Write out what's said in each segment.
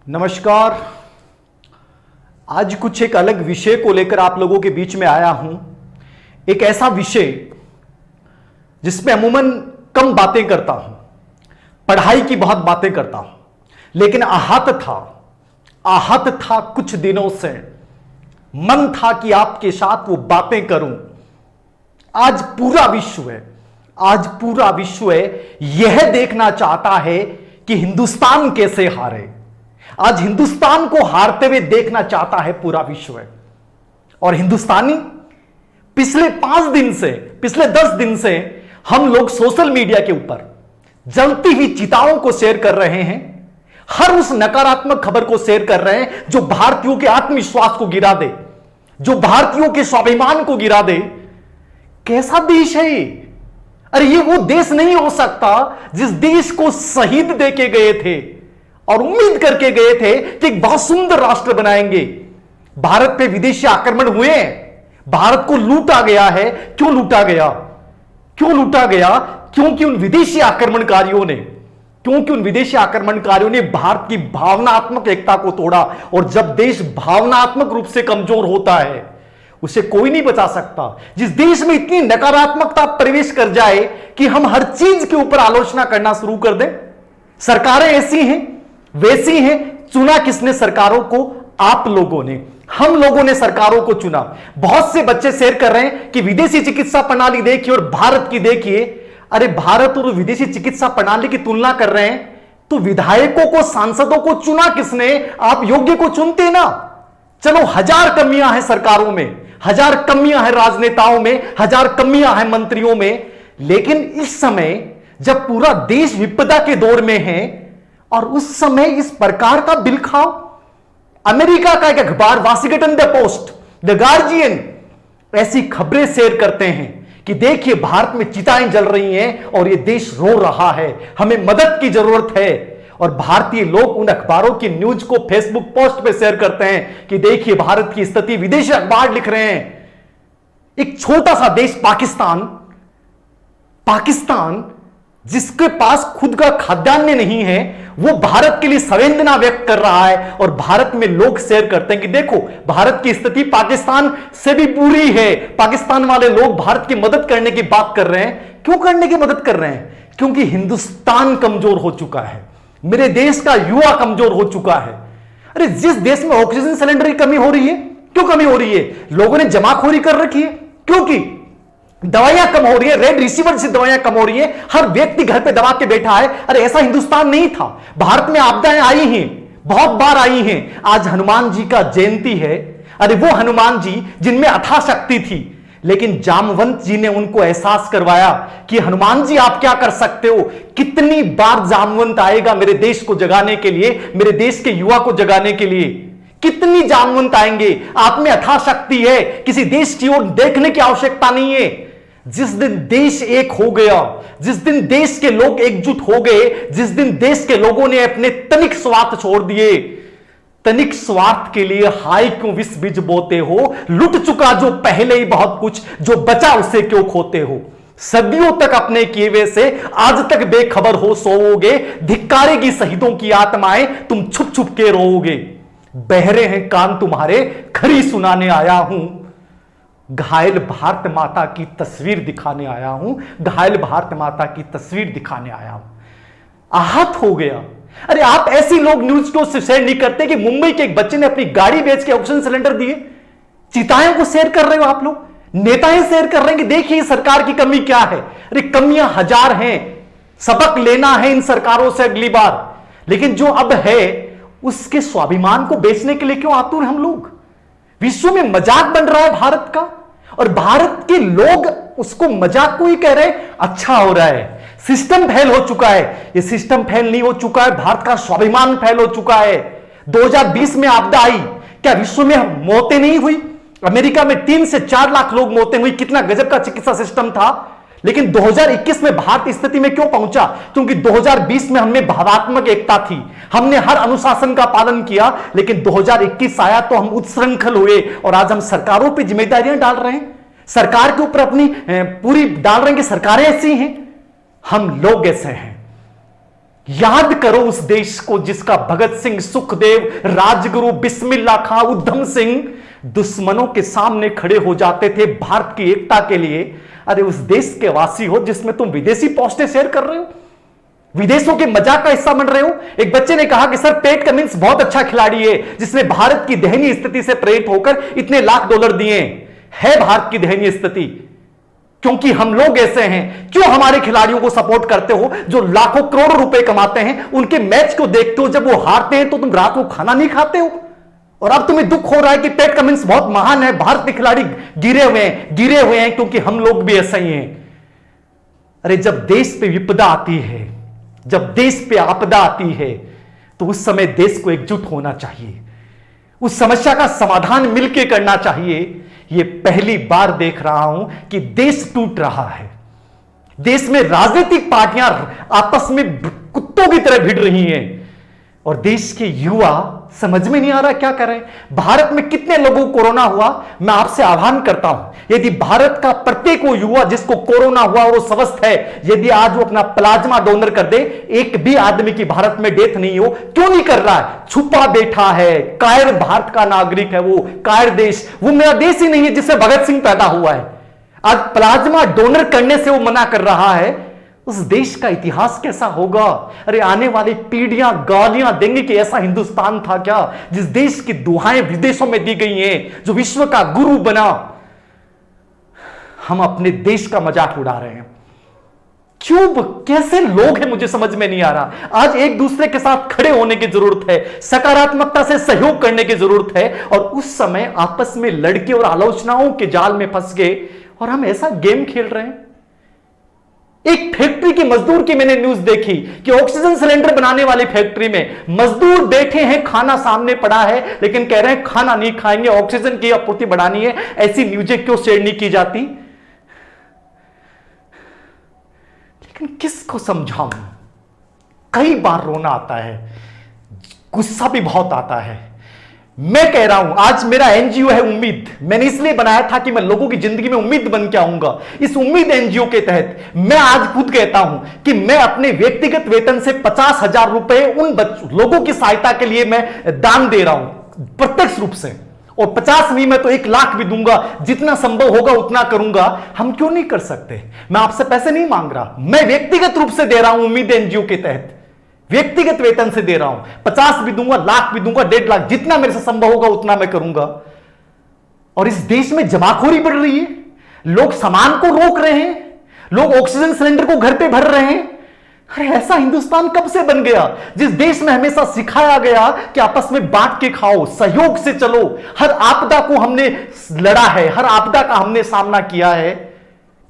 नमस्कार। आज कुछ एक अलग विषय को लेकर आप लोगों के बीच में आया हूं। एक ऐसा विषय जिसमें अमूमन कम बातें करता हूं, पढ़ाई की बहुत बातें करता हूं, लेकिन आहत था कुछ दिनों से। मन था कि आपके साथ वो बातें करूं। आज पूरा विश्व यह देखना चाहता है कि हिंदुस्तान कैसे हारे। आज हिंदुस्तान को हारते हुए देखना चाहता है पूरा विश्व। और हिंदुस्तानी पिछले 10 दिन से हम लोग सोशल मीडिया के ऊपर जलती हुई चिताओं को शेयर कर रहे हैं। हर उस नकारात्मक खबर को शेयर कर रहे हैं जो भारतीयों के आत्मविश्वास को गिरा दे, जो भारतीयों के स्वाभिमान को गिरा दे। कैसा देश है ये? अरे ये वो देश नहीं हो सकता जिस देश को शहीद देके गए थे और उम्मीद करके गए थे कि एक बहुत सुंदर राष्ट्र बनाएंगे। भारत पे विदेशी आक्रमण हुए हैं, भारत को लूटा गया है। क्यों लूटा गया? क्योंकि उन विदेशी आक्रमणकारियों ने भारत की भावनात्मक एकता को तोड़ा। और जब देश भावनात्मक रूप से कमजोर होता है उसे कोई नहीं बचा सकता। जिस देश में इतनी नकारात्मकता प्रवेश कर जाए कि हम हर चीज के ऊपर आलोचना करना शुरू कर दें। सरकारें ऐसी हैं वैसी हैं। चुना किसने सरकारों को? आप लोगों ने, हम लोगों ने सरकारों को चुना। बहुत से बच्चे शेयर कर रहे हैं कि विदेशी चिकित्सा प्रणाली देखिए और भारत की देखिए। अरे भारत और विदेशी चिकित्सा प्रणाली की तुलना कर रहे हैं तो विधायकों को, सांसदों को चुना किसने? आप योग्य को चुनते ना। चलो 1000 कमियां हैं सरकारों में, 1000 कमियां हैं राजनेताओं में, 1000 कमियां हैं मंत्रियों में, लेकिन इस समय जब पूरा देश विपदा के दौर में है और उस समय इस प्रकार का बिल खाओ। अमेरिका का एक अखबार Washington the post, the guardian ऐसी खबरें शेयर करते हैं कि देखिए भारत में चिताएं जल रही हैं और यह देश रो रहा है, हमें मदद की जरूरत है। और भारतीय लोग उन अखबारों की न्यूज को फेसबुक पोस्ट पे शेयर करते हैं कि देखिए भारत की स्थिति। विदेशी अखबार लिख रहे हैं। एक छोटा सा देश पाकिस्तान जिसके पास खुद का खाद्यान्न नहीं है, वो भारत के लिए संवेदना व्यक्त कर रहा है। और भारत में लोग शेयर करते हैं कि देखो भारत की स्थिति पाकिस्तान से भी बुरी है। पाकिस्तान वाले लोग भारत की मदद करने की बात कर रहे हैं। क्यों करने की मदद कर रहे हैं? क्योंकि हिंदुस्तान कमजोर हो चुका है, मेरे देश का युवा कमजोर हो चुका है। अरे जिस देश में ऑक्सीजन सिलेंडर की कमी हो रही है, क्यों कमी हो रही है? लोगों ने जमाखोरी कर रखी है। क्योंकि दवाइयां कम हो रही है, रेड रिसीवर से दवाइयां कम हो रही है, हर व्यक्ति घर पे दबा के बैठा है। अरे ऐसा हिंदुस्तान नहीं था। भारत में आपदाएं आई हैं, बहुत बार आई हैं। आज हनुमान जी का जयंती है। अरे वो हनुमान जी जिनमें अथाह शक्ति थी, लेकिन जामवंत जी ने उनको एहसास करवाया कि हनुमान जी आप क्या कर सकते हो। कितनी बार जामवंत आएगा मेरे देश को जगाने के लिए, मेरे देश के युवा को जगाने के लिए? कितनी जामवंत आएंगे? आप में अथाह शक्ति है, किसी देश की ओर देखने की आवश्यकता नहीं है। जिस दिन देश एक हो गया, जिस दिन देश के लोग एकजुट हो गए, जिस दिन देश के लोगों ने अपने तनिक स्वार्थ छोड़ दिए, तनिक स्वार्थ के लिए हाय क्यों विष बीज बोते हो? लुट चुका जो पहले ही बहुत कुछ, जो बचा उसे क्यों खोते हो? सदियों तक अपने किए हुए से आज तक बेखबर हो सोओगे। धिक्कारेगी शहीदों की आत्माएं, तुम छुप छुप के रोओगे। बहरे हैं कान तुम्हारे, खरी सुनाने आया हूं। घायल भारत माता की तस्वीर दिखाने आया हूं, घायल भारत माता की तस्वीर दिखाने आया हूं। आहत हो गया। अरे आप ऐसी लोग न्यूज को शेयर नहीं करते कि मुंबई के एक बच्चे ने अपनी गाड़ी बेच के ऑक्सीजन सिलेंडर दिए। चिताएं को शेयर कर रहे हो आप लोग, नेताएं शेयर कर रहे हैं कि देखिए सरकार की कमी क्या है। अरे कमियां 1000 हैं, सबक लेना है इन सरकारों से अगली बार। लेकिन जो अब है उसके स्वाभिमान को बेचने के लिए क्यों आतुर हम लोग? विश्व में मजाक बन रहा है भारत का, और भारत के लोग उसको मजाक को ही कह रहे हैं अच्छा हो रहा है। सिस्टम फेल हो चुका है। ये सिस्टम फेल नहीं हो चुका है, भारत का स्वाभिमान फेल हो चुका है। 2020 में आपदा आई, क्या विश्व में मौतें नहीं हुई? अमेरिका में 3 से 4 लाख लोग मौतें हुई। कितना गजब का चिकित्सा सिस्टम था। लेकिन 2021 में भारत इस स्थिति में क्यों पहुंचा? क्योंकि 2020 में हमने भावात्मक एकता थी, हमने हर अनुशासन का पालन किया। लेकिन 2021 आया तो हम उत्श्रृंखल हुए और आज हम सरकारों पर जिम्मेदारियां डाल रहे हैं, सरकार के ऊपर अपनी पूरी डाल रहे हैं कि सरकारें ऐसी हैं, हम लोग ऐसे हैं। याद करो उस देश को जिसका भगत सिंह, सुखदेव, राजगुरु, बिस्मिल्लाह खां, उधम सिंह दुश्मनों के सामने खड़े हो जाते थे भारत की एकता के लिए। अरे उस देश के वासी हो जिसमें तुम विदेशी पोस्टें शेयर कर रहे हो, विदेशों के मजाक का हिस्सा बन रहे हो। एक बच्चे ने कहा कि सर पैट कमिंस बहुत अच्छा खिलाड़ी है जिसने भारत की दयनीय स्थिति से प्रेरित होकर इतने लाख डॉलर दिए। है भारत की दयनीय स्थिति क्योंकि हम लोग ऐसे हैं। क्यों हमारे खिलाड़ियों को सपोर्ट करते हो जो लाखों करोड़ों रुपए कमाते हैं? उनके मैच को देखते हो, जब वो हारते हैं तो तुम रात को खाना नहीं खाते हो। और अब तुम्हें दुख हो रहा है कि पैट कमिंस बहुत महान है, भारत के खिलाड़ी गिरे हुए हैं क्योंकि हम लोग भी ऐसे ही हैं। अरे जब देश पे विपदा आती है, जब देश पे आपदा आती है, तो उस समय देश को एकजुट होना चाहिए, उस समस्या का समाधान मिलकर करना चाहिए। ये पहली बार देख रहा हूं कि देश टूट रहा है। देश में राजनीतिक पार्टियां आपस में कुत्तों की तरह भिड़ रही हैं और देश के युवा समझ में नहीं आ रहा क्या करें। भारत में कितने लोगों को कोरोना हुआ, मैं आपसे आह्वान करता हूं, यदि भारत का प्रत्येक वो युवा जिसको कोरोना हुआ और वो स्वस्थ है, यदि आज वो अपना प्लाज्मा डोनर कर दे, एक भी आदमी की भारत में डेथ नहीं हो। क्यों नहीं कर रहा है? छुपा बैठा है, कायर भारत का नागरिक है वो, कायर देश। वो मेरा देश ही नहीं है जिससे भगत सिंह पैदा हुआ है। आज प्लाज्मा डोनर करने से वो मना कर रहा है। उस देश का इतिहास कैसा होगा? अरे आने वाली पीढ़ियां गालियां देंगे कि ऐसा हिंदुस्तान था क्या जिस देश की दुहाएं विदेशों में दी गई हैं, जो विश्व का गुरु बना। हम अपने देश का मजाक उड़ा रहे हैं। क्यों? कैसे लोग हैं मुझे समझ में नहीं आ रहा। आज एक दूसरे के साथ खड़े होने की जरूरत है, सकारात्मकता से सहयोग करने की जरूरत है। और उस समय आपस में लड़के और आलोचनाओं के जाल में फंस गए और हम ऐसा गेम खेल रहे हैं। एक फैक्ट्री के मजदूर की मैंने न्यूज देखी कि ऑक्सीजन सिलेंडर बनाने वाली फैक्ट्री में मजदूर बैठे हैं, खाना सामने पड़ा है, लेकिन कह रहे हैं खाना नहीं खाएंगे, ऑक्सीजन की आपूर्ति बढ़ानी है। ऐसी न्यूजें क्यों शेयर नहीं की जाती? लेकिन किसको समझाऊं? कई बार रोना आता है, गुस्सा भी बहुत आता है। मैं कह रहा हूं आज मेरा एनजीओ है उम्मीद, मैंने इसलिए बनाया था कि मैं लोगों की जिंदगी में उम्मीद बन के आऊंगा। इस उम्मीद एनजीओ के तहत मैं आज खुद कहता हूं कि मैं अपने व्यक्तिगत वेतन से 50,000 रुपए उन लोगों की सहायता के लिए मैं दान दे रहा हूं प्रत्यक्ष रूप से। और 50 नहीं, मैं तो 1 लाख भी दूंगा, जितना संभव होगा उतना करूंगा। हम क्यों नहीं कर सकते? मैं आपसे पैसे नहीं मांग रहा, मैं व्यक्तिगत रूप से दे रहा हूं उम्मीद एनजीओ के तहत, व्यक्तिगत वेतन से दे रहा हूं। 50 भी दूंगा, लाख भी दूंगा, 1.5 लाख, जितना मेरे से संभव होगा उतना मैं करूंगा। और इस देश में जमाखोरी बढ़ रही है, लोग सामान को रोक रहे हैं, लोग ऑक्सीजन सिलेंडर को घर पे भर रहे हैं। अरे ऐसा हिंदुस्तान कब से बन गया जिस देश में हमेशा सिखाया गया कि आपस में बांट के खाओ, सहयोग से चलो। हर आपदा को हमने लड़ा है, हर आपदा का हमने सामना किया है।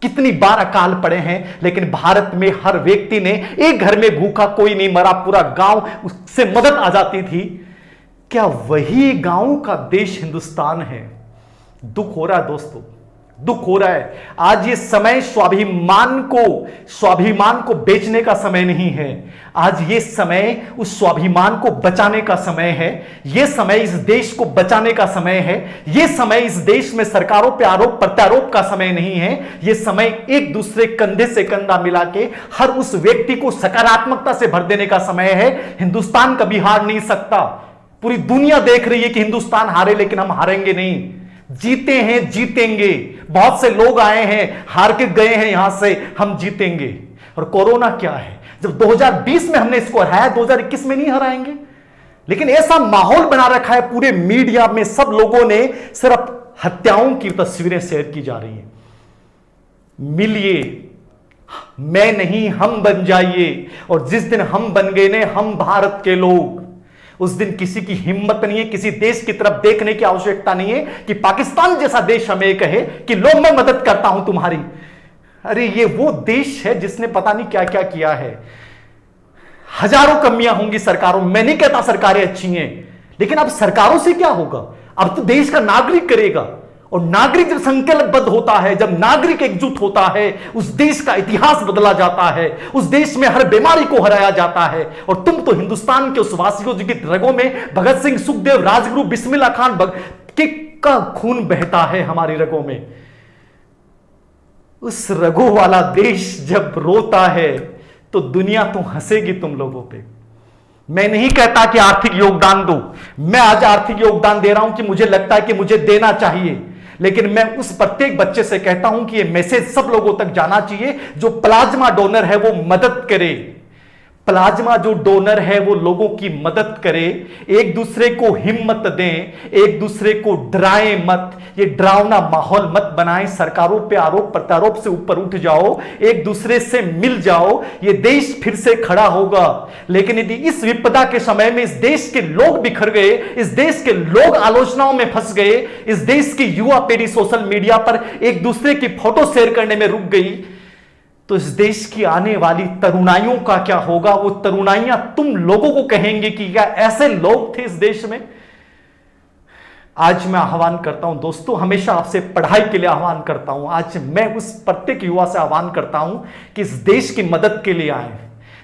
कितनी बार अकाल पड़े हैं, लेकिन भारत में हर व्यक्ति ने, एक घर में भूखा कोई नहीं मरा, पूरा गांव उससे मदद आ जाती थी। क्या वही गांव का देश हिंदुस्तान है? दुख हो रहा है दोस्तों, दुख हो रहा है। आज ये समय स्वाभिमान को बेचने का समय नहीं है। आज ये समय उस स्वाभिमान को बचाने का समय है। ये समय इस देश को बचाने का समय है। ये समय इस देश में सरकारों पे आरोप प्रत्यारोप का समय नहीं है। ये समय एक दूसरे कंधे से कंधा मिला के हर उस व्यक्ति को सकारात्मकता से भर देने का समय है। हिंदुस्तान कभी हार नहीं सकता। पूरी दुनिया देख रही है कि हिंदुस्तान हारे, लेकिन हम हारेंगे नहीं, जीते हैं, जीतेंगे। बहुत से लोग आए हैं, हार के गए हैं, यहां से हम जीतेंगे। और कोरोना क्या है? जब 2020 में हमने इसको हराया, 2021 में नहीं हराएंगे। लेकिन ऐसा माहौल बना रखा है पूरे मीडिया में, सब लोगों ने सिर्फ हत्याओं की तस्वीरें शेयर की जा रही हैं। मिलिए, मैं नहीं हम बन जाइए। और जिस दिन हम बन गए ने, हम भारत के लोग, उस दिन किसी की हिम्मत नहीं है, किसी देश की तरफ देखने की आवश्यकता नहीं है कि पाकिस्तान जैसा देश हमें कहे कि लो मैं मदद करता हूं तुम्हारी। अरे ये वो देश है जिसने पता नहीं क्या क्या किया है। हजारों कमियां होंगी सरकारों, मैं नहीं कहता सरकारें अच्छी हैं, लेकिन अब सरकारों से क्या होगा? अब तो देश का नागरिक करेगा। और नागरिक जब संकल्पबद्ध होता है, जब नागरिक एकजुट होता है, उस देश का इतिहास बदला जाता है, उस देश में हर बीमारी को हराया जाता है। और तुम तो हिंदुस्तान के उस वासियों जिनकी रगों में भगत सिंह, सुखदेव, राजगुरु, बिस्मिल्लाह खान का खून बहता है हमारी रगों में। उस रगों वाला देश जब रोता है तो दुनिया तो हंसेगी तुम लोगों पे। मैं नहीं कहता कि आर्थिक योगदान दो, मैं आज आर्थिक योगदान दे रहा हूं कि मुझे लगता है कि मुझे देना चाहिए, लेकिन मैं उस प्रत्येक बच्चे से कहता हूं कि यह मैसेज सब लोगों तक जाना चाहिए। जो प्लाज्मा डोनर है वो मदद करे, प्लाज्मा जो डोनर है वो लोगों की मदद करे, एक दूसरे को हिम्मत दें, एक दूसरे को डराएं मत, ये डरावना माहौल मत बनाएं, सरकारों पे आरोप प्रत्यारोप से ऊपर उठ जाओ, एक दूसरे से मिल जाओ, ये देश फिर से खड़ा होगा। लेकिन यदि इस विपदा के समय में इस देश के लोग बिखर गए, इस देश के लोग आलोचनाओं में फंस गए, इस देश की युवा पीढ़ी सोशल मीडिया पर एक दूसरे की फोटो शेयर करने में रुक गई, तो इस देश की आने वाली तरुणाइयों का क्या होगा? वो तरुणाइयां तुम लोगों को कहेंगे कि क्या ऐसे लोग थे इस देश में? आज मैं आह्वान करता हूं दोस्तों, हमेशा आपसे पढ़ाई के लिए आह्वान करता हूं, आज मैं उस प्रत्येक युवा से आह्वान करता हूं कि इस देश की मदद के लिए आए।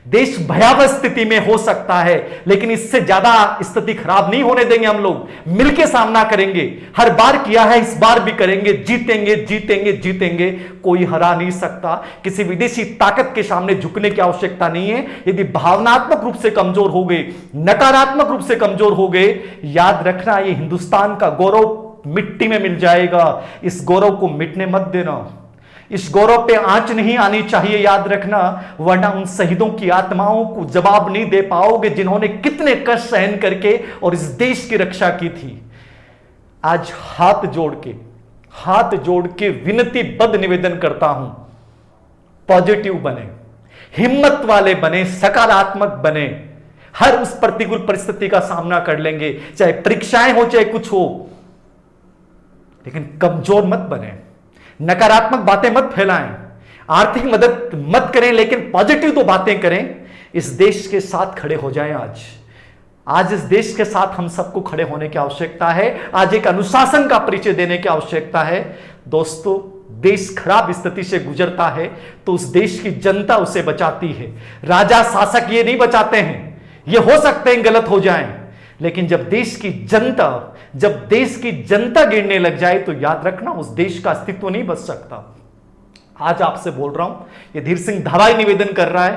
देश भयावह स्थिति में हो सकता है, लेकिन इससे ज्यादा स्थिति खराब नहीं होने देंगे। हम लोग मिलकर सामना करेंगे, हर बार किया है, इस बार भी करेंगे, जीतेंगे जीतेंगे जीतेंगे, कोई हरा नहीं सकता। किसी विदेशी ताकत के सामने झुकने की आवश्यकता नहीं है। यदि भावनात्मक रूप से कमजोर हो गए, नकारात्मक रूप से कमजोर हो गए, याद रखना ये हिंदुस्तान का गौरव मिट्टी में मिल जाएगा। इस गौरव को मिटने मत देना, इस गौरव पे आंच नहीं आनी चाहिए, याद रखना, वरना उन शहीदों की आत्माओं को जवाब नहीं दे पाओगे जिन्होंने कितने कष्ट सहन करके और इस देश की रक्षा की थी। आज हाथ जोड़ के विनती बद्ध निवेदन करता हूं, पॉजिटिव बने, हिम्मत वाले बने, सकारात्मक बने, हर उस प्रतिकूल परिस्थिति का सामना कर लेंगे, चाहे परीक्षाएं हो चाहे कुछ हो, लेकिन कमजोर मत बने, नकारात्मक बातें मत फैलाएं, आर्थिक मदद मत करें, लेकिन पॉजिटिव तो बातें करें। इस देश के साथ खड़े हो जाएं। आज इस देश के साथ हम सबको खड़े होने की आवश्यकता है। आज एक अनुशासन का परिचय देने की आवश्यकता है। दोस्तों, देश खराब स्थिति से गुजरता है तो उस देश की जनता उसे बचाती है। राजा शासक ये नहीं बचाते हैं, ये हो सकते हैं गलत हो जाएं, लेकिन जब देश की जनता गिरने लग जाए तो याद रखना उस देश का अस्तित्व नहीं बच सकता। आज आपसे बोल रहा हूं, ये धीर सिंह धावाई निवेदन कर रहा है,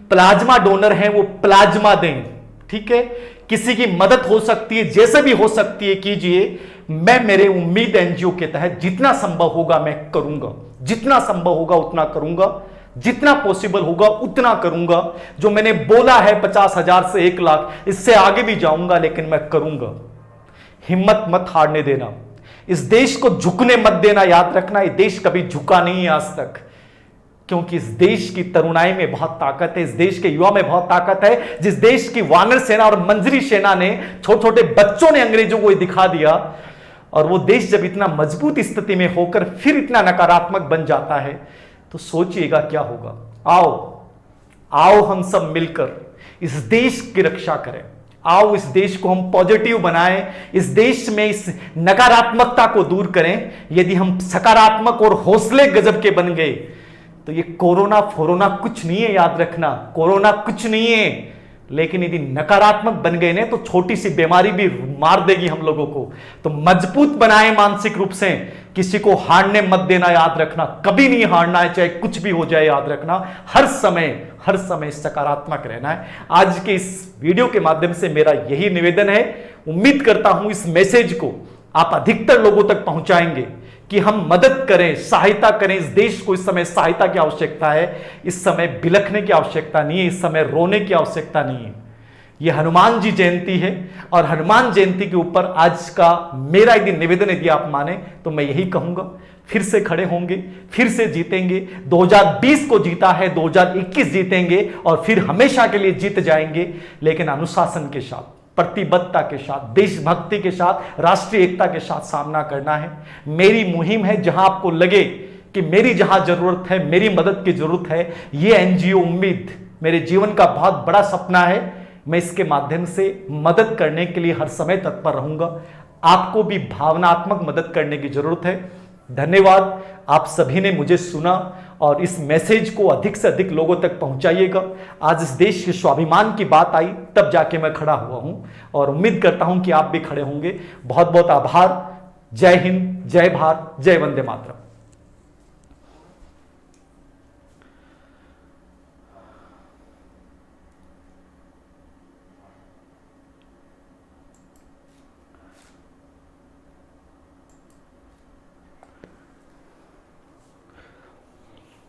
प्लाज्मा डोनर है वो प्लाज्मा दें, ठीक है? किसी की मदद हो सकती है, जैसे भी हो सकती है कीजिए। मैं मेरे उम्मीद एनजीओ के तहत जितना संभव होगा मैं करूंगा, जितना संभव होगा उतना करूंगा, जितना पॉसिबल होगा उतना करूंगा। जो मैंने बोला है 50,000 से 1 लाख, इससे आगे भी जाऊंगा, लेकिन मैं करूंगा। हिम्मत मत हारने देना, इस देश को झुकने मत देना। याद रखना, ये देश कभी झुका नहीं है आज तक, क्योंकि इस देश की तरुणाई में बहुत ताकत है, इस देश के युवा में बहुत ताकत है। जिस देश की वानर सेना और मंजरी सेना ने, छोटे छोटे बच्चों ने अंग्रेजों को दिखा दिया, और वो देश जब इतना मजबूत स्थिति में होकर फिर इतना नकारात्मक बन जाता है, तो सोचिएगा क्या होगा। आओ हम सब मिलकर इस देश की रक्षा करें। आओ इस देश को हम पॉजिटिव बनाएं, इस देश में इस नकारात्मकता को दूर करें। यदि हम सकारात्मक और हौसले गजब के बन गए तो ये कोरोना कुछ नहीं है। याद रखना, कोरोना कुछ नहीं है, लेकिन यदि नकारात्मक बन गए ना तो छोटी सी बीमारी भी मार देगी हम लोगों को। तो मजबूत बनाएं मानसिक रूप से, किसी को हारने मत देना। याद रखना, कभी नहीं हारना है, चाहे कुछ भी हो जाए। याद रखना, हर समय सकारात्मक रहना है। आज के इस वीडियो के माध्यम से मेरा यही निवेदन है। उम्मीद करता हूं इस मैसेज को आप अधिकतर लोगों तक पहुंचाएंगे कि हम मदद करें, सहायता करें। इस देश को इस समय सहायता की आवश्यकता है, इस समय बिलखने की आवश्यकता नहीं है, इस समय रोने की आवश्यकता नहीं है। यह हनुमान जी जयंती है, और हनुमान जयंती के ऊपर आज का मेरा यदि निवेदन यदि आप माने तो मैं यही कहूंगा, फिर से खड़े होंगे, फिर से जीतेंगे। 2020 को जीता है, 2021 जीतेंगे, और फिर हमेशा के लिए जीत जाएंगे, लेकिन अनुशासन के साथ, प्रतिबद्धता के साथ, देशभक्ति के साथ, राष्ट्रीय एकता के साथ सामना करना है। मेरी मुहिम है, जहां आपको लगे कि मेरी जहां जरूरत है, मेरी मदद की जरूरत है, ये एनजीओ उम्मीद मेरे जीवन का बहुत बड़ा सपना है। मैं इसके माध्यम से मदद करने के लिए हर समय तत्पर रहूंगा। आपको भी भावनात्मक मदद करने की जरूरत है। धन्यवाद, आप सभी ने मुझे सुना, और इस मैसेज को अधिक से अधिक लोगों तक पहुंचाइएगा। आज इस देश के स्वाभिमान की बात आई, तब जाके मैं खड़ा हुआ हूं, और उम्मीद करता हूं कि आप भी खड़े होंगे। बहुत बहुत आभार। जय हिंद, जय भारत, जय वंदे मातरम।